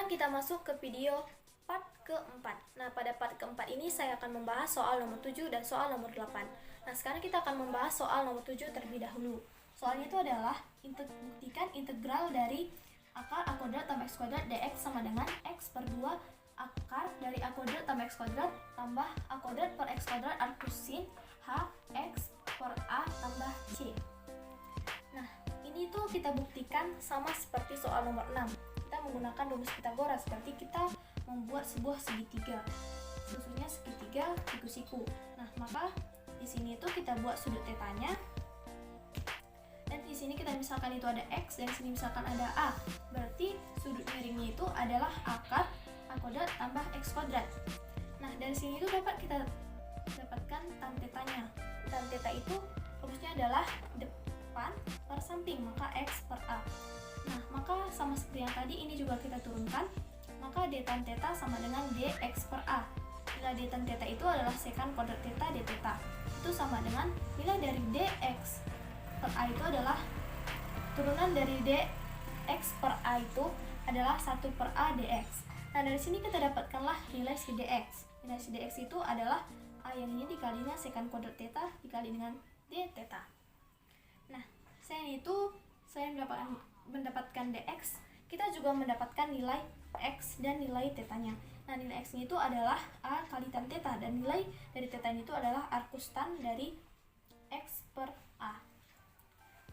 Sekarang kita masuk ke video part keempat. Nah, pada part keempat ini saya akan membahas soal nomor 7 dan soal nomor 8. Nah, sekarang kita akan membahas soal nomor 7 terlebih dahulu. Soalnya itu adalah buktikan integral dari akar a kuadrat tambah x kuadrat dx sama dengan x per 2 akar dari a kuadrat tambah x kuadrat tambah a kuadrat per x kuadrat arcus sin h x per a tambah c. Nah, ini tuh kita buktikan sama seperti soal nomor 6. Kita menggunakan rumus Pitagoras, berarti kita membuat sebuah segitiga. Susunnya segitiga siku-siku. Nah, maka di sini itu kita buat sudut tetanya. Dan di sini kita misalkan itu ada x dan di sini misalkan ada a. Berarti sudut miringnya itu adalah akar a kuadrat tambah x kuadrat. Nah, dari sini itu dapat kita dapatkan tan tetanya. Tan teta itu rumusnya adalah depan per samping, maka x per a. Nah, maka sama seperti yang tadi ini juga kita turunkan, maka d tan theta sama dengan dx per a. Nilai d tan theta itu adalah sekant kuadrat theta d theta. Itu sama dengan nilai dari dx per a itu adalah turunan dari dx per a itu adalah 1 per a dx. Nah, dari sini kita dapatkanlah nilai si dx. Nilai si dx itu adalah a yang ini dikali dengan sekant kuadrat theta dikali dengan d theta. Nah, selain mendapatkan dx, kita juga mendapatkan nilai x dan nilai tetanya. Nah, nilai x itu adalah a kali tan theta dan nilai dari tetanya itu adalah arcus tan dari x per a.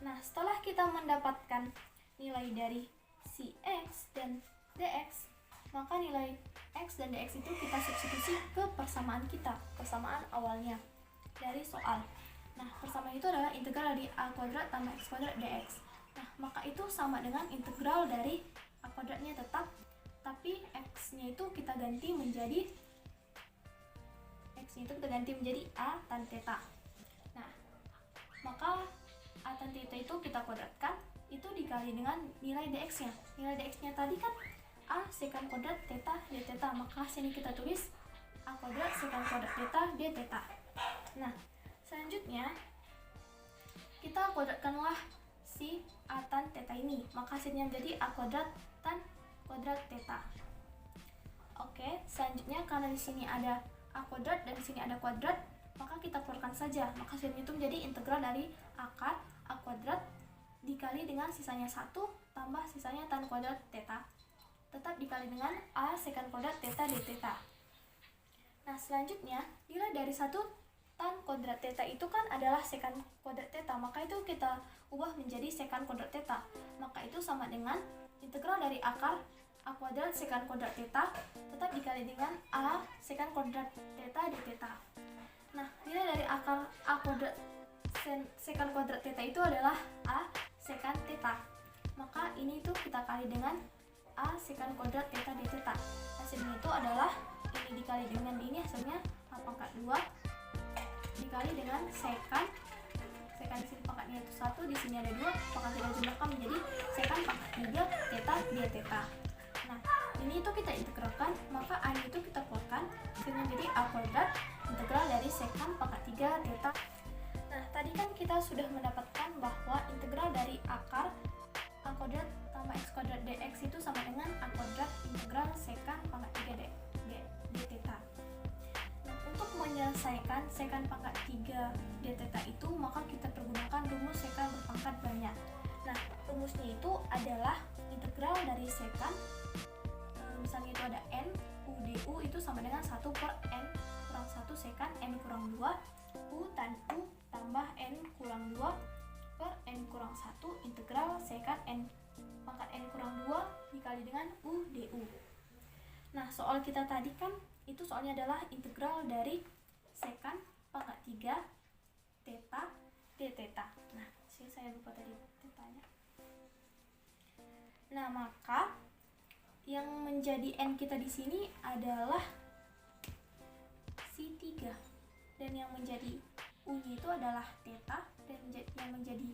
Nah, setelah kita mendapatkan nilai dari si x dan dx, maka nilai x dan dx itu kita substitusi ke persamaan kita, persamaan awalnya dari soal. Nah, persamaan itu adalah integral dari a kuadrat tambah x kuadrat dx. Nah, maka itu sama dengan integral dari a kuadratnya tetap, tapi x-nya itu kita ganti menjadi a tan theta. Nah, maka a tan theta itu kita kuadratkan, itu dikali dengan nilai dx-nya. Nilai dx-nya tadi kan a sekant kuadrat theta d theta, maka sini kita tulis a kuadrat sekant kuadrat theta d theta. Nah, selanjutnya kita kuadratkanlah si a tan theta ini, maka hasilnya menjadi a kuadrat tan kuadrat theta. Oke, selanjutnya karena di sini ada a kuadrat dan di sini ada kuadrat, maka kita keluarkan saja. Maka hasilnya itu menjadi integral dari akar a kuadrat dikali dengan sisanya 1 tambah sisanya tan kuadrat theta tetap dikali dengan a sekant kuadrat theta d theta. Nah, selanjutnya nilai dari 1 tan kuadrat theta itu kan adalah sekant kuadrat theta, maka itu kita ubah menjadi sekant kuadrat theta. Maka itu sama dengan integral dari akar a kuadrat sekant kuadrat theta tetap dikali dengan a sekant kuadrat theta d theta. Nah, nilai dari akar a kuadrat sekant kuadrat theta itu adalah a sekant theta. Maka ini itu kita kali dengan a sekant kuadrat theta d theta. Hasilnya itu adalah ini dikali dengan ini, hasilnya a pangkat 2 dikali dengan sekant di sini pangkatnya itu 1, di sini ada 2, maka kita jumlahkan menjadi sekant pangkat 3 theta d theta. Nah, ini itu kita integralkan, maka a itu kita keluarkan, hasilnya menjadi a kuadrat integral dari sekant pangkat 3 theta. Nah, tadi kan kita sudah mendapatkan bahwa integral dari akar a kuadrat tambah x kuadrat dx itu sama dengan a kuadrat integral sekant pangkat 3 d theta. Nah, untuk menyelesaikan sekant pangkat 3 d theta itu, maka kita pergunakan rumus sekant berpangkat banyak. Nah, rumusnya itu adalah integral dari sekant, misalnya itu ada n, u du itu sama dengan 1 per n kurang 1 sekant n kurang 2 u tan u tambah n kurang 2 per n kurang 1 integral sekant n pangkat n kurang 2 dikali dengan u du. Nah, soal kita tadi kan itu soalnya adalah integral dari sekant pangkat 3 theta d theta. Nah, sini saya lupa tadi tetanya. Nah, maka yang menjadi n kita di sini adalah si 3 dan yang menjadi u-nya itu adalah theta dan yang menjadi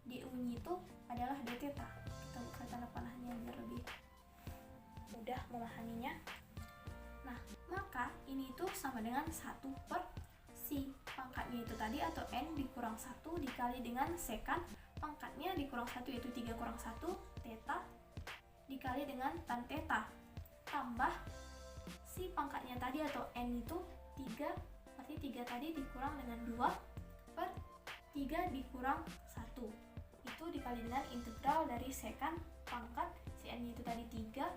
du-nya itu adalah d theta. Kita buka tanda panahnya biar lebih mudah memahaminya. Nah, maka ini itu sama dengan 1 per si pangkatnya itu tadi atau n dikurang 1 dikali dengan sekant pangkatnya dikurang 1 yaitu 3 kurang 1 theta dikali dengan tan theta. tambah si pangkatnya tadi atau n itu 3, berarti 3 tadi dikurang dengan 2 per 3 dikurang 1. Itu dikali dengan integral dari sekan pangkat si n itu tadi 3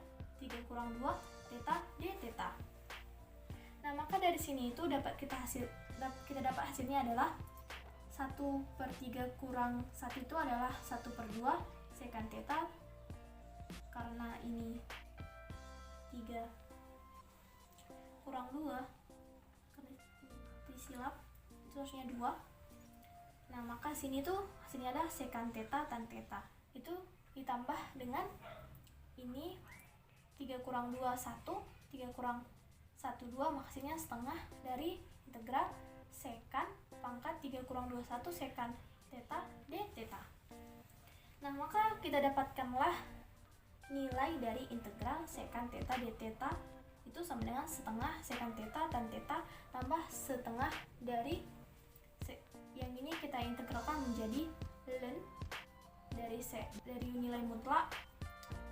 kurang 2 theta d theta. Nah, maka dari sini itu kita dapat hasilnya adalah 1 per 3 kurang 1 itu adalah 1 per 2 sekan theta, karena ini 3 kurang 2 karena disilap itu harusnya 2. Nah, maka sini tuh hasilnya ada sekan theta tan theta, itu ditambah dengan ini 3 kurang 2 1, 3 kurang 1 2, maksudnya setengah dari integral sekan pangkat 3 kurang 2 1 sekan theta d theta. Nah, maka kita dapatkanlah nilai dari integral sekan theta d theta itu sama dengan setengah sekan theta tan theta tambah setengah dari yang ini kita integralkan menjadi ln dari nilai mutlak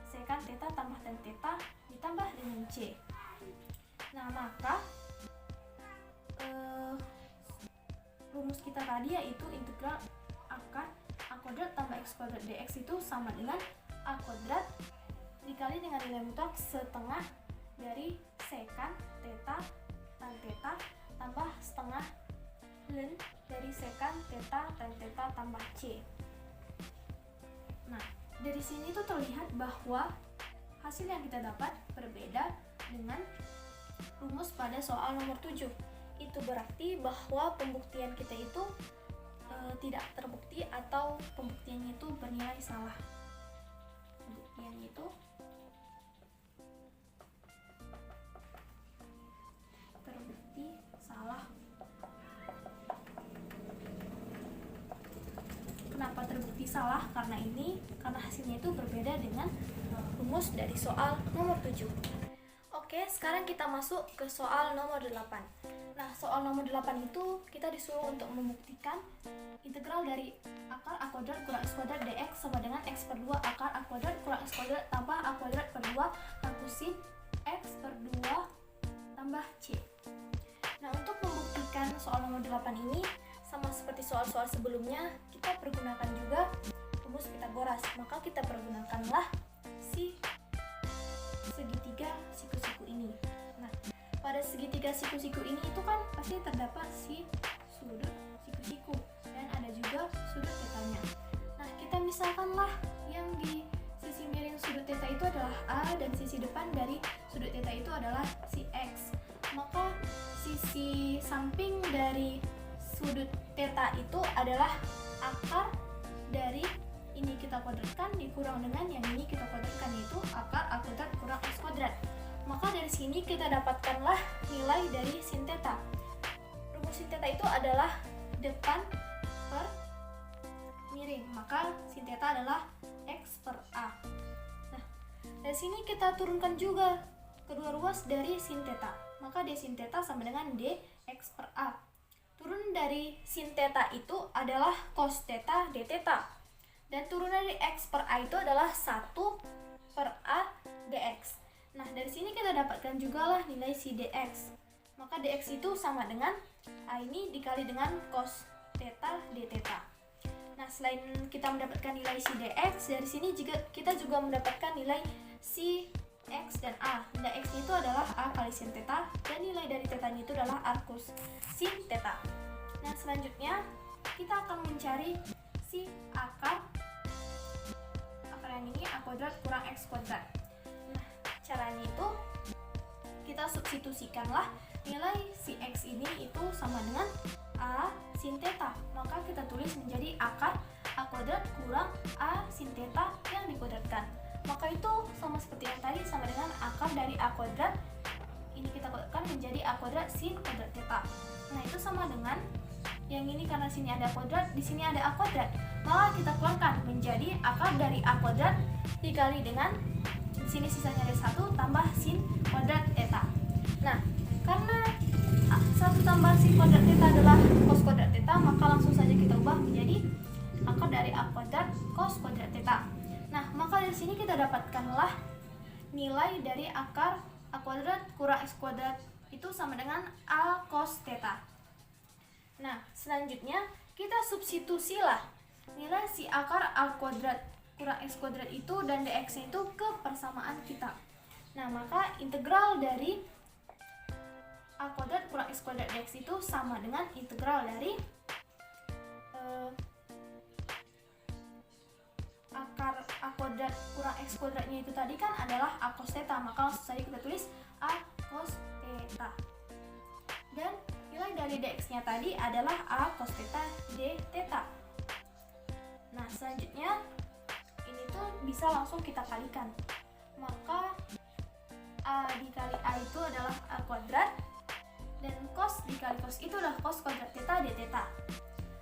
sekan theta tambah tan theta ditambah dengan c. Nah, maka rumus kita tadi yaitu integral akar a kuadrat tambah x kuadrat dx itu sama dengan a kuadrat dikali dengan nilai mutlak setengah dari sekan theta tan theta tambah setengah ln dari sekan theta tan theta tambah c. Nah, dari sini tuh terlihat bahwa hasil yang kita dapat berbeda dengan rumus pada soal nomor 7. Itu berarti bahwa pembuktian kita itu tidak terbukti atau pembuktiannya itu bernilai salah. Pembuktiannya itu terbukti salah. Kenapa terbukti salah? Karena hasilnya itu berbeda dengan rumus dari soal nomor 7. Oke, sekarang kita masuk ke soal nomor 8. Nah, soal nomor 8 itu kita disuruh untuk membuktikan integral dari akar a kuadrat kurang x kuadrat dx sama dengan x per 2 akar a kuadrat kurang x kuadrat tambah a kuadrat per 2 kangku sin x per 2 tambah c. Nah, untuk membuktikan soal nomor 8 ini sama seperti soal-soal sebelumnya, kita pergunakan juga rumus Pitagoras. Maka kita pergunakanlah si segitiga siku-siku ini. Nah, pada segitiga siku-siku ini itu kan pasti terdapat si sudut siku-siku dan ada juga sudut tetanya. Nah, kita misalkanlah yang di sisi miring sudut theta itu adalah A dan sisi depan dari sudut theta itu adalah si X. Maka sisi samping dari sudut theta itu adalah akar dari ini kita kuadratkan dikurang dengan yang ini kita kuadratkan, yaitu akar a kuadrat kurang x kuadrat. Maka dari sini kita dapatkanlah nilai dari sin theta. Rumus sin theta itu adalah depan per miring, maka sin theta adalah x per a. Nah, dari sini kita turunkan juga kedua ruas dari sin theta, maka d sin theta sama dengan d x per a. Turun dari sin theta itu adalah cos theta d theta. Dan turunan dari x per a itu adalah 1 per a dx. Nah, dari sini kita dapatkan juga lah nilai si dx. Maka dx itu sama dengan a ini dikali dengan cos theta d theta. Nah, selain kita mendapatkan nilai si dx, dari sini kita juga mendapatkan nilai si x dan a. Nilai x itu adalah a kali sin theta dan nilai dari theta itu adalah a cos sin theta. Nah, selanjutnya kita akan mencari si akar yang ini a kuadrat kurang x kuadrat. Nah, caranya itu kita substitusikanlah nilai si x ini itu sama dengan a sin theta. Maka kita tulis menjadi akar a kuadrat kurang a sin theta yang dikuadratkan. Maka itu sama seperti yang tadi, sama dengan akar dari a kuadrat ini kita kuadratkan menjadi a kuadrat sin kuadrat theta. Nah, itu sama dengan yang ini karena sini ada kuadrat, di sini ada a kuadrat. Maka kita keluarkan menjadi akar dari a kuadrat dikali dengan di sini sisanya ada 1 tambah sin kuadrat theta. Nah, karena 1 tambah sin kuadrat theta adalah cos kuadrat theta, maka langsung saja kita ubah menjadi akar dari a kuadrat cos kuadrat theta. Nah, maka dari sini kita dapatkanlah nilai dari akar A kuadrat kurang X kuadrat itu sama dengan A cos theta. Nah, selanjutnya kita substitusilah nilai si akar A kuadrat kurang X kuadrat itu dan dx itu ke persamaan kita. Nah, maka integral dari A kuadrat kurang X kuadrat dx itu sama dengan integral dari akar A kuadrat kurang X kuadratnya itu tadi kan adalah A cos theta, maka langsung saja kita tulis A cos theta. Dan nilai dari dx-nya tadi adalah A cos theta d theta. Nah, selanjutnya ini tuh bisa langsung kita kalikan. Maka A dikali A itu adalah A kuadrat dan cos dikali cos itu adalah cos kuadrat theta d theta.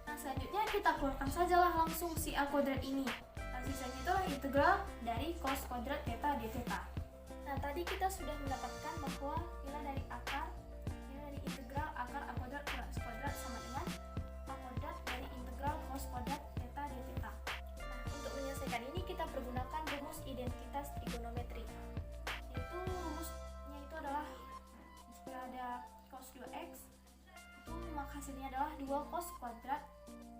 Nah, selanjutnya kita keluarkan sajalah langsung si A kuadrat ini. Nah, sisanya itulah integral dari cos kuadrat theta d theta. Nah, tadi kita sudah mendapatkan bahwa nilai dari integral akar A kuadrat kurang X kuadrat sama dengan A kuadrat dari integral cos kuadrat theta d theta. Nah, untuk menyelesaikan ini kita pergunakan rumus identitas trigonometri. Yaitu rumusnya itu adalah jika ada cos 2x itu maka hasilnya adalah 2 cos kuadrat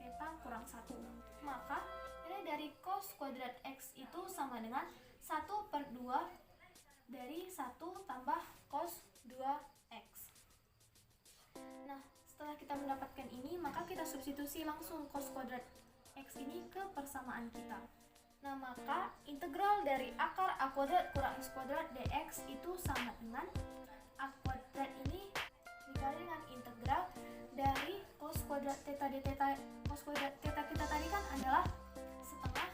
theta kurang 1. Maka nilai dari cos kuadrat x itu sama dengan 1/2 dari 1 tambah cos 2x. Nah, setelah kita mendapatkan ini, maka kita substitusi langsung cos kuadrat x ini ke persamaan kita. Nah, maka integral dari akar A kuadrat kurang X kuadrat dx itu sama dengan A kuadrat ini dikali dengan integral dari cos kuadrat theta d theta. Cos kuadrat theta kita tadi kan adalah setengah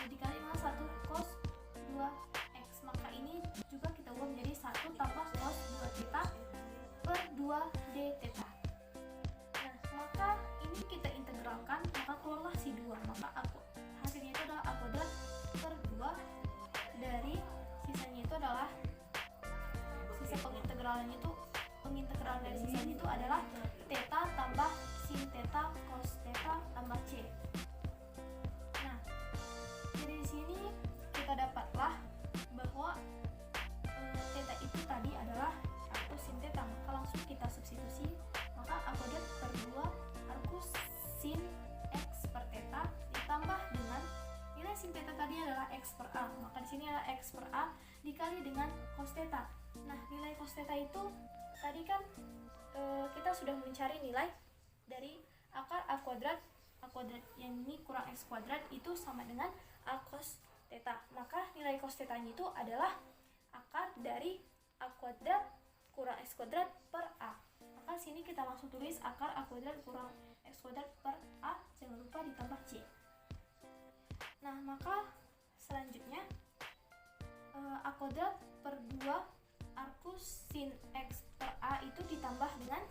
dikali dengan 1 cos 2x. Maka ini juga kita ubah menjadi 1 tambah cos 2 theta per 2 d theta. Nah, maka ini kita integralkan, maka keluarlah si 2. Maka hasilnya itu adalah A kuadrat per 2 dari sisanya itu adalah sisa pengintegralan dari sisanya itu adalah theta tambah sin theta cos theta tambah c. Nah, dari sini kita dapatlah bahwa theta itu tadi adalah arcus sin theta, maka langsung kita substitusi, maka A kuadrat per 2 arcus sin x per theta ditambah dengan nilai sin theta tadi adalah x per a, maka di sini adalah x per a dikali dengan cos theta. Nah, nilai cos theta itu tadi kan kita sudah mencari nilai dari akar A kuadrat yang ini kurang X kuadrat itu sama dengan A cos theta. Maka nilai cos theta-nya itu adalah akar dari A kuadrat kurang X kuadrat per A. Maka sini kita langsung tulis akar A kuadrat kurang X kuadrat per A, jangan lupa ditambah C. Nah, maka selanjutnya A kuadrat per 2 arcus sin x per a itu ditambah dengan,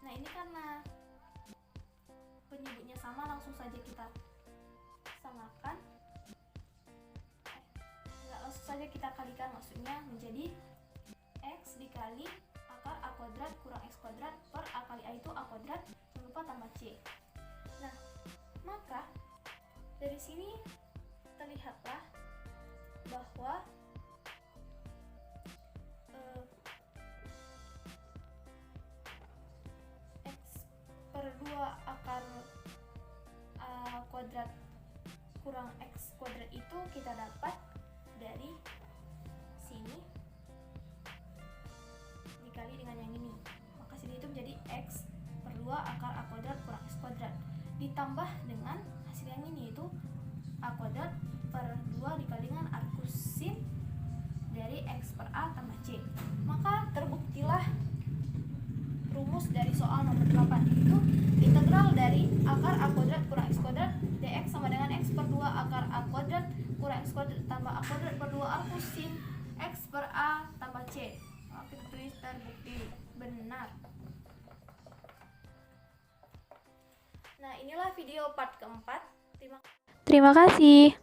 nah ini karena penyebutnya sama, langsung saja kita samakan, langsung saja kita kalikan, maksudnya menjadi x dikali akar A kuadrat kurang X kuadrat per A kali A itu A kuadrat, jangan lupa tambah C. Nah, maka dari sini terlihatlah bahwa X per 2 akar A kuadrat kurang X kuadrat itu kita dapat dari sini dikali dengan yang ini, maka sini itu menjadi X per 2 akar A kuadrat kurang X kuadrat ditambah dengan hasil yang ini, yaitu A kuadrat per 2 dikali dengan arcus sin dari X per A tambah C. Maka terbuktilah rumus dari soal nomor 8, yaitu integral dari akar A kuadrat kurang X kuadrat dx sama dengan X per 2 akar A kuadrat kurang X kuadrat tambah A kuadrat per 2 arcus sin X per A tambah C. Oke, tulis terbukti benar. Nah, inilah video part keempat. Terima kasih.